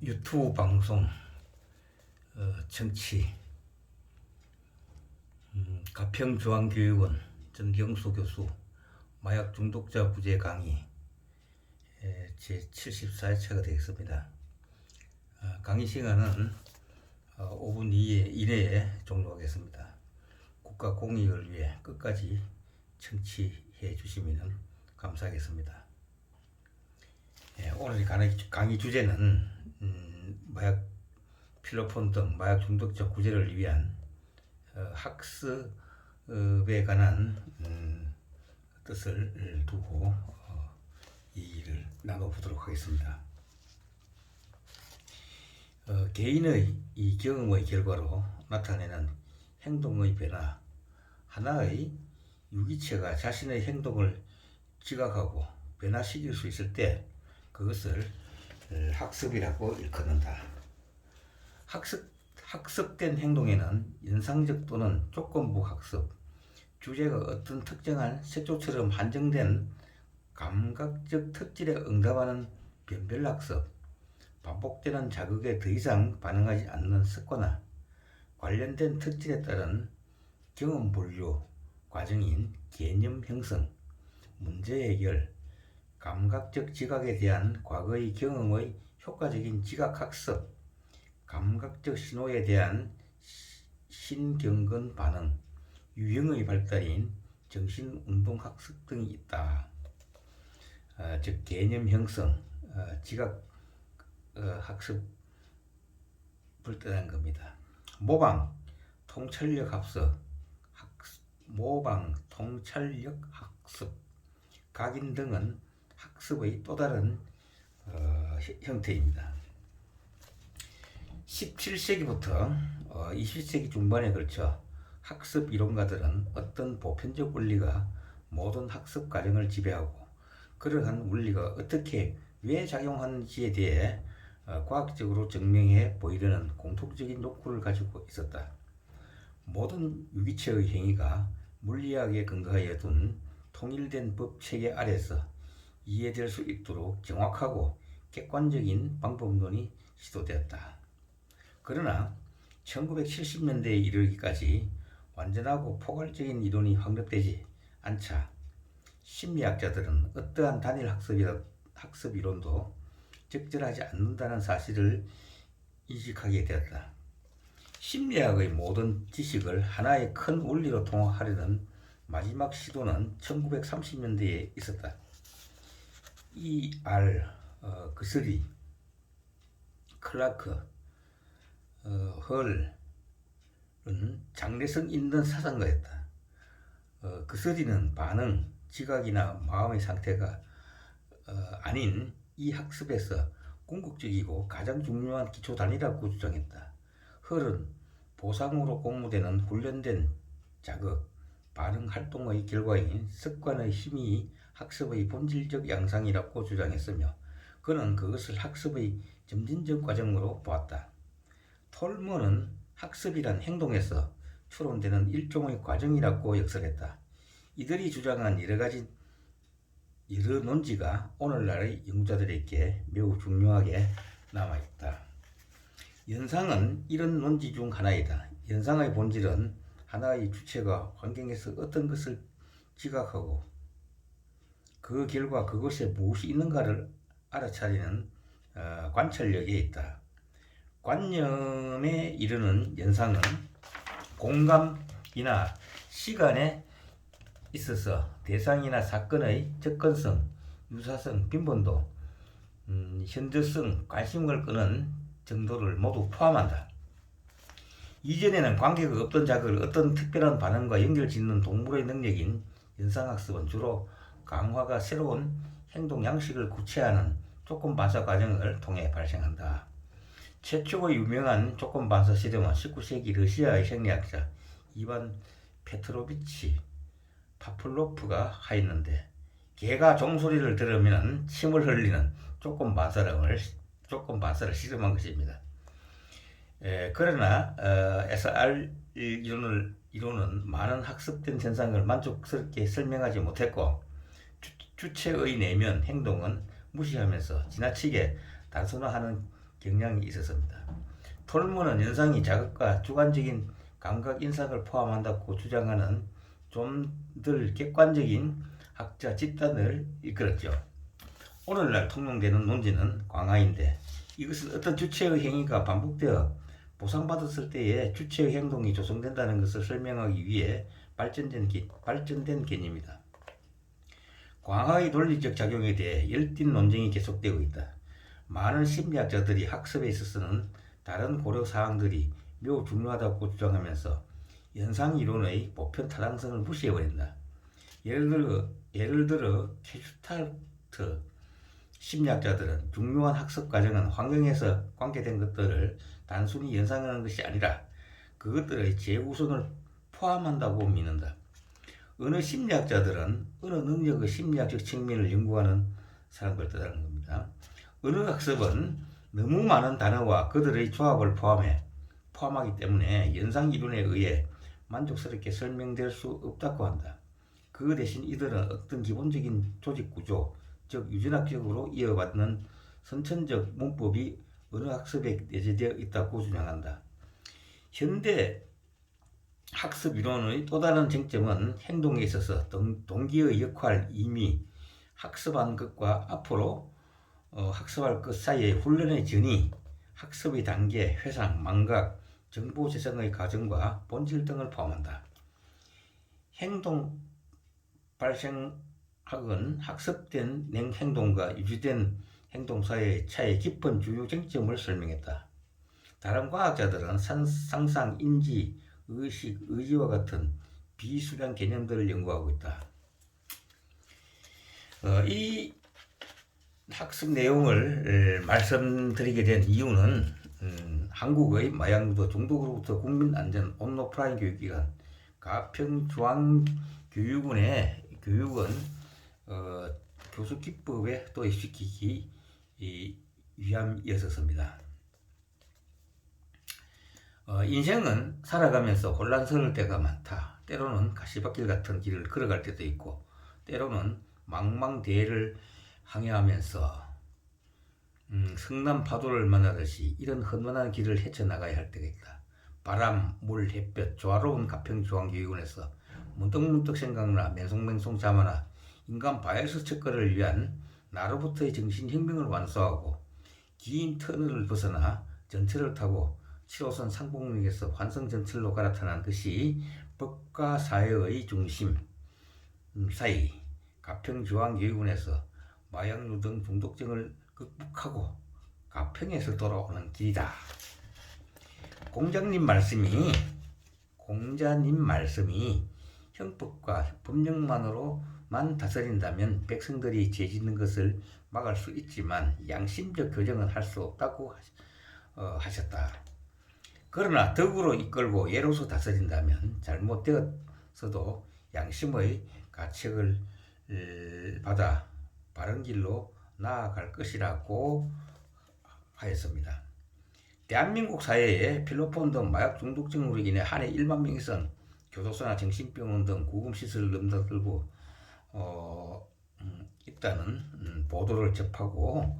유튜브 방송 정치 가평중앙교육원 전경수 교수 마약 중독자 구제 강의 제 74회차가 되겠습니다. 강의 시간은 5분 이내에 종료하겠습니다. 국가 공익을 위해 끝까지 청취해 주시면 감사하겠습니다. 오늘 강의 주제는 마약 필로폰 등 마약 중독자 구제를 위한 학습에 관한 뜻을 두고 이 일을 나눠보도록 하겠습니다. 개인의 이 경험의 결과로 나타내는 행동의 변화, 하나의 유기체가 자신의 행동을 지각하고 변화시킬 수 있을 때 그것을 학습이라고 일컫는다. 학습된 행동에는 연상적 또는 조건부 학습, 주제가 어떤 특정한 색조처럼 한정된 감각적 특질에 응답하는 변별학습, 반복되는 자극에 더 이상 반응하지 않는 습관화, 관련된 특질에 따른 경험 분류 과정인 개념 형성, 문제 해결, 감각적 지각에 대한 과거의 경험의 효과적인 지각학습, 감각적 신호에 대한 신경근 반응, 유형의 발달인 정신운동학습 등이 있다. 즉 개념 형성, 지각 학습을 뜻하는 겁니다. 모방, 통찰력 학습, 각인 등은 학습의 또 다른 형태입니다. 17세기부터 20세기 중반에 걸쳐 학습 이론가들은 어떤 보편적 원리가 모든 학습 과정을 지배하고 그러한 원리가 어떻게 왜 작용하는지에 대해 과학적으로 증명해 보이려는 공통적인 욕구를 가지고 있었다. 모든 유기체의 행위가 물리학에 근거하여 둔 통일된 법 체계 아래서 이해될 수 있도록 정확하고 객관적인 방법론이 시도되었다. 그러나 1970년대에 이르기까지 완전하고 포괄적인 이론이 확립되지 않자 심리학자들은 어떠한 단일 학습 이론도 적절하지 않는다는 사실을 인식하게 되었다. 심리학의 모든 지식을 하나의 큰 원리로 통합하려는 마지막 시도는 1930년대에 있었다. E.R. 그스리, 클라크, 헐은 장래성 있는 사상가였다. 그스리는 반응, 지각이나 마음의 상태가 아닌 이 학습에서 궁극적이고 가장 중요한 기초 단위라고 주장했다. 헐은 보상으로 공모되는 훈련된 자극, 반응 활동의 결과인 습관의 힘이 학습의 본질적 양상이라고 주장했으며 그는 그것을 학습의 점진적 과정으로 보았다. 톨머는 학습이란 행동에서 추론되는 일종의 과정이라고 역설했다. 이들이 주장한 여러 논지가 오늘날의 연구자들에게 매우 중요하게 남아있다. 연상은 이런 논지 중 하나이다. 연상의 본질은 하나의 주체가 환경에서 어떤 것을 지각하고 그 결과 그것에 무엇이 있는가를 알아차리는 관찰력에 있다. 관념에 이르는 연상은 공간이나 시간에 있어서 대상이나 사건의 접근성, 유사성, 빈번도, 현저성, 관심을 끄는 정도를 모두 포함한다. 이전에는 관계가 없던 자극을 어떤 특별한 반응과 연결짓는 동물의 능력인 연상학습은 주로 강화가 새로운 행동 양식을 구체화하는 조건반사 과정을 통해 발생한다. 최초의 유명한 조건반사 실험은 19세기 러시아의 생리학자 이반 페트로비치 파플로프가 하였는데 개가 종소리를 들으면 침을 흘리는 조건반사를 실험한 것입니다. 그러나 SR 이론은 많은 학습된 현상을 만족스럽게 설명하지 못했고 주체의 내면 행동은 무시하면서 지나치게 단순화하는 경향이 있었습니다. 톨문은 연상이 자극과 주관적인 감각 인상을 포함한다고 주장하는 좀 덜 객관적인 학자 집단을 이끌었죠. 오늘날 통용되는 논지는 광하인데 이것은 어떤 주체의 행위가 반복되어 보상받았을 때에 주체의 행동이 조성된다는 것을 설명하기 위해 발전된 개념이다. 광하의 논리적 작용에 대해 열띤 논쟁이 계속되고 있다. 많은 심리학자들이 학습에 있어서는 다른 고려 사항들이 매우 중요하다고 주장하면서 연상 이론의 보편 타당성을 무시해버린다. 예를 들어 게슈탈트 심리학자들은 중요한 학습 과정은 환경에서 관계된 것들을 단순히 연상하는 것이 아니라 그것들의 재구성을 포함한다고 믿는다. 어느 심리학자들은 어느 능력의 심리학적 측면을 연구하는 사람을 뜻하는 겁니다. 어느 학습은 너무 많은 단어와 그들의 조합을 포함하기 때문에 연상 이론에 의해 만족스럽게 설명될 수 없다고 한다. 그 대신 이들은 어떤 기본적인 조직 구조, 즉 유전학적으로 이어받는 선천적 문법이 어느 학습에 내재되어 있다고 주장한다. 현대 학습 이론의 또 다른 쟁점은 행동에 있어서 동기의 역할, 이미 학습한 것과 앞으로 학습할 것 사이의 훈련의 전이, 학습의 단계, 회상, 망각, 정보 재생의 과정과 본질 등을 포함한다. 행동 발생학은 학습된 행동과 유지된 행동 사이의 차이의 깊은 주요 쟁점을 설명했다. 다른 과학자들은 상상, 인지, 의식, 의지와 같은 비수량 개념들을 연구하고 있다. 이 학습 내용을 말씀드리게 된 이유는 한국의 마약류도 중독으로부터 국민안전 온라인 교육기관 가평중앙교육원의 교육은 교수 기법에 도입시키기 위함이었습니다. 인생은 살아가면서 혼란스러울 때가 많다. 때로는 가시밭길 같은 길을 걸어갈 때도 있고 때로는 망망대해를 항해하면서 성남 파도를 만나듯이 이런 험난한 길을 헤쳐나가야 할 때가 있다. 바람, 물, 햇볕, 조화로운 가평중앙교육원에서 문득문득 생각나 맹송맹송 잠아나 인간 바이러스 척결을 위한 나로부터의 정신혁명을 완수하고 긴 터널을 벗어나 전철을 타고 7호선 상봉역에서 환승전철로 갈아타는 것이 법과 사회의 중심 사이 가평중앙교육원에서 마약류 등 중독증을 극복하고 가평에서 돌아오는 길이다. 공자님 말씀이 형법과 법령만으로만 다스린다면 백성들이 죄 짓는 것을 막을 수 있지만 양심적 교정은 할 수 없다고 하셨다. 그러나 덕으로 이끌고 예로서 다스린다면 잘못되었어도 양심의 가책을 받아 바른 길로 나아갈 것이라고 하였습니다. 대한민국 사회에 필로폰 등 마약 중독증으로 인해 한 해 1만 명 이상 교도소나 정신병원 등 구금시설을 넘나들고 있다는 보도를 접하고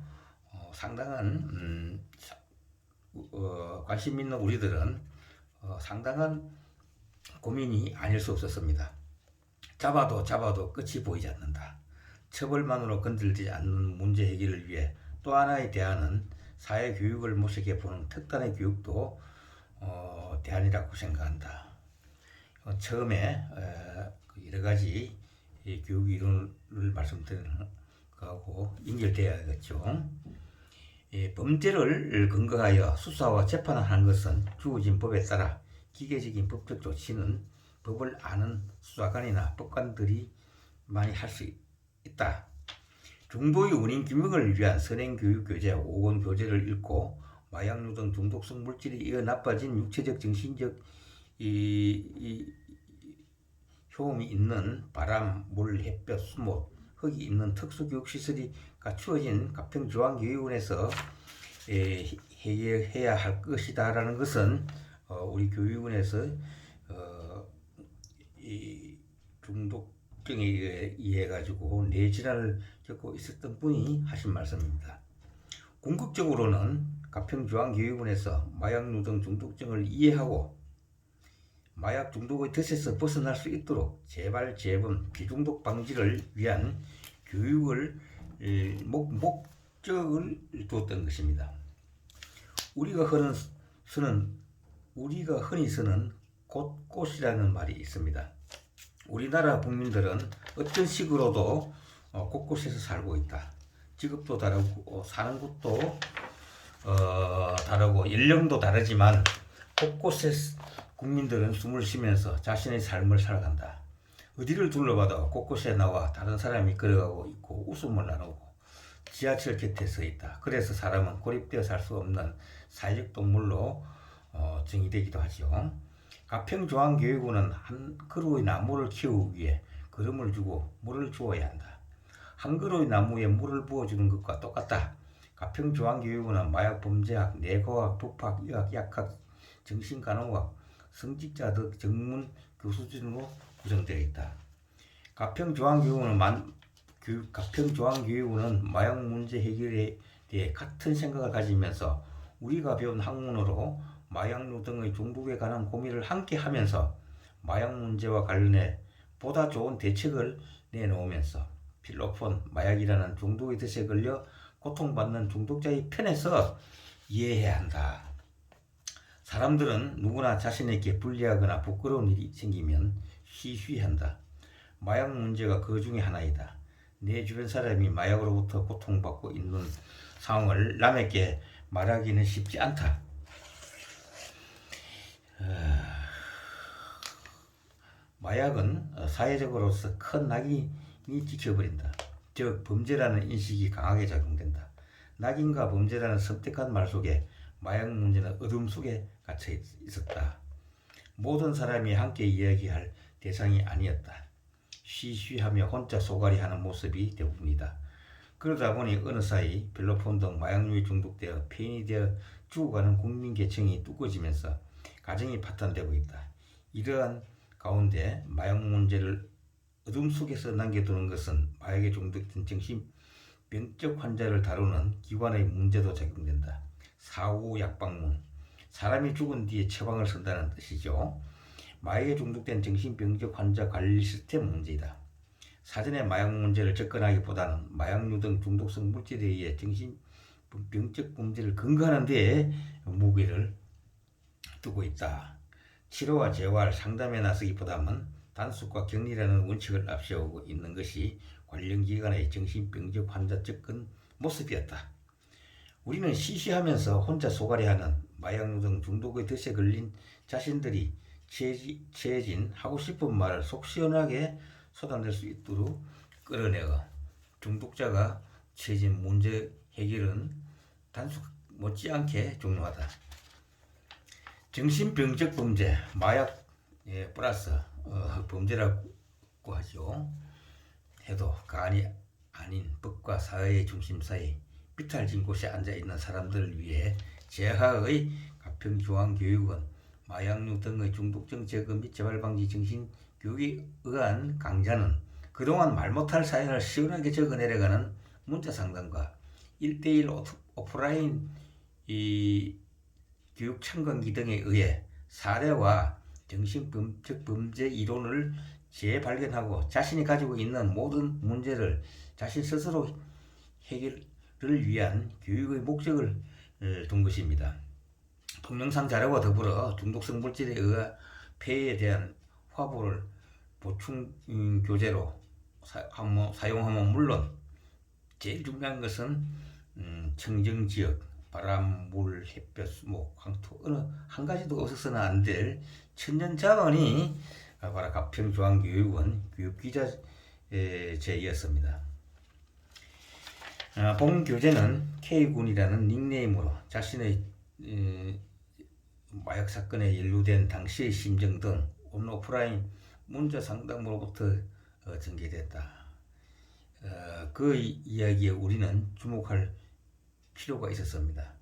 상당한 관심 있는 우리들은 상당한 고민이 아닐 수 없었습니다. 잡아도 끝이 보이지 않는다. 처벌만으로 건들지 않는 문제 해결을 위해 또 하나의 대안은 사회교육을 모색해 보는 특단의 교육도 대안이라고 생각한다. 처음에 여러 가지 교육 이론을 말씀드리는 거하고 연결되어야겠죠. 범죄를 근거하여 수사와 재판을 하는 것은 주어진 법에 따라 기계적인 법적 조치는 법을 아는 수사관이나 법관들이 많이 할 수 있다. 중도의 원인 규명을 위한 선행교육 교재 5권 교재를 읽고 마약류 등 중독성 물질이 이어 나빠진 육체적, 정신적 효험이 있는 바람, 물, 햇볕, 수못, 흙이 있는 특수교육시설이 갖추어진 가평중앙교육원에서 해야 할 것이다라는 것은 우리 교육원에서 이 중독증에 의해 가지고 뇌질환을 겪고 있었던 분이 하신 말씀입니다. 궁극적으로는 가평중앙교육원에서 마약류등 중독증을 이해하고 마약 중독의 덫에서 벗어날 수 있도록 재발, 재범, 비중독 방지를 위한 교육을 목적을 두었던 것입니다. 우리가 흔히 쓰는 곳곳이라는 말이 있습니다. 우리나라 국민들은 어떤 식으로도 곳곳에서 살고 있다. 직업도 다르고 사는 곳도 다르고 연령도 다르지만 곳곳에 국민들은 숨을 쉬면서 자신의 삶을 살아간다. 어디를 둘러봐도 곳곳에 나와 다른 사람이 걸어가고 있고 웃음을 나누고 지하철 곁에 서 있다. 그래서 사람은 고립되어 살 수 없는 사회적 동물로 정의되기도 하죠. 가평중앙교육원은 한 그루의 나무를 키우기 위해 거름을 주고 물을 주어야 한다. 한 그루의 나무에 물을 부어주는 것과 똑같다. 가평중앙교육원은 마약범죄학, 뇌과학, 법학, 의학, 약학, 정신간호학, 성직자 등 전문 교수진으로 구성되어 있다. 가평중앙교육원은 마약 문제 해결에 대해 같은 생각을 가지면서 우리가 배운 학문으로 마약류 등의 중독에 관한 고민을 함께 하면서 마약 문제와 관련해 보다 좋은 대책을 내놓으면서 필로폰, 마약이라는 중독의 덫에 걸려 고통받는 중독자의 편에서 이해해야 한다. 사람들은 누구나 자신에게 불리하거나 부끄러운 일이 생기면 시쉬한다. 마약 문제가 그 중에 하나이다. 내 주변 사람이 마약으로부터 고통받고 있는 상황을 남에게 말하기는 쉽지 않다. 마약은 사회적으로서 큰 낙인이 찍혀버린다. 즉 범죄라는 인식이 강하게 작용된다. 낙인과 범죄라는 선택한 말 속에 마약 문제는 어둠 속에 갇혀 있었다. 모든 사람이 함께 이야기할 대상이 아니었다. 쉬쉬하며 혼자 소갈이하는 모습이 대부분이다. 그러다 보니 어느 사이 필로폰 등 마약류에 중독되어 폐인이 되어 죽어가는 국민 계층이 두꺼워지면서 가정이 파탄되고 있다. 이러한 가운데 마약 문제를 어둠 속에서 남겨두는 것은 마약에 중독된 정신병적 환자를 다루는 기관의 문제도 작용된다. 사후 약방문, 사람이 죽은 뒤에 처방을 쓴다는 뜻이죠. 마약에 중독된 정신병적 환자 관리 시스템 문제이다. 사전에 마약 문제를 접근하기보다는 마약류 등 중독성 물질에 의해 정신병적 문제를 근거하는 데에 무게를 두고 있다. 치료와 재활, 상담에 나서기보다는 단속과 격리라는 원칙을 앞세우고 있는 것이 관련 기관의 정신병적 환자 접근 모습이었다. 우리는 시시하면서 혼자 소갈이하는 마약류 등 중독의 덫에 걸린 자신들이 취해진 하고 싶은 말을 속 시원하게 쏟아낼 수 있도록 끌어내어 중독자가 취해진 문제 해결은 단속 못지않게 중요하다. 정신병적 범죄, 마약 플러스 범죄라고 하죠. 해도 간이 아닌 법과 사회의 중심사이 비탈진 곳에 앉아있는 사람들을 위해 제하의 가평중앙교육원 마약류 등의 중독성 제거 및 재발방지 정신교육에 의한 강좌는 그동안 말 못할 사연을 시원하게 적어내려가는 문자상담과 1:1 오프라인 교육 참관기 등에 의해 사례와 정신병적 범죄 이론을 재발견하고 자신이 가지고 있는 모든 문제를 자신 스스로 해결을 위한 교육의 목적을 둔 것입니다. 동영상 자료와 더불어 중독성 물질에 의한 폐해에 대한 화보를 보충 교재로 사용하면 물론 제일 중요한 것은 청정지역, 바람, 물, 햇볕, 수목, 황토 어느 한 가지도 없어서는 안 될 천년자원이 바로 가평중앙교육원 교육기자재이었습니다. 본 교재는 K군이라는 닉네임으로 자신의 마약 사건에 연루된 당시의 심정 등 온 오프라인 문자 상담으로부터 전개됐다. 그 이야기에 우리는 주목할 필요가 있었습니다.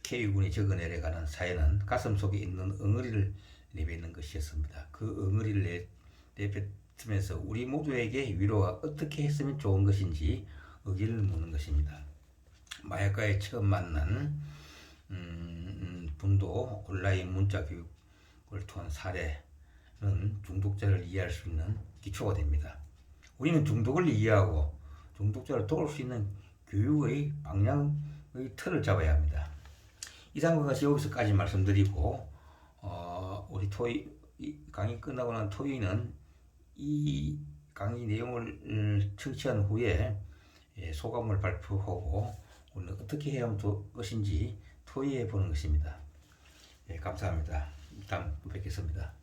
K군이 적어내려가는 사연은 가슴 속에 있는 엉어리를 내뱉는 것이었습니다. 그 엉어리를 내뱉으면서 우리 모두에게 위로가 어떻게 했으면 좋은 것인지 의기를 묻는 것입니다. 마약과에 처음 만난 분도 온라인 문자 교육을 통한 사례는 중독자를 이해할 수 있는 기초가 됩니다. 우리는 중독을 이해하고 중독자를 도울 수 있는 교육의 방향의 틀을 잡아야 합니다. 이상과 같이 여기서까지 말씀드리고 우리 강의 끝나고 난 토요일은 이 강의 내용을 청취한 후에 소감을 발표하고 오늘 어떻게 해야 하면 것인지 토의해 보는 것입니다. 감사합니다. 다음 뵙겠습니다.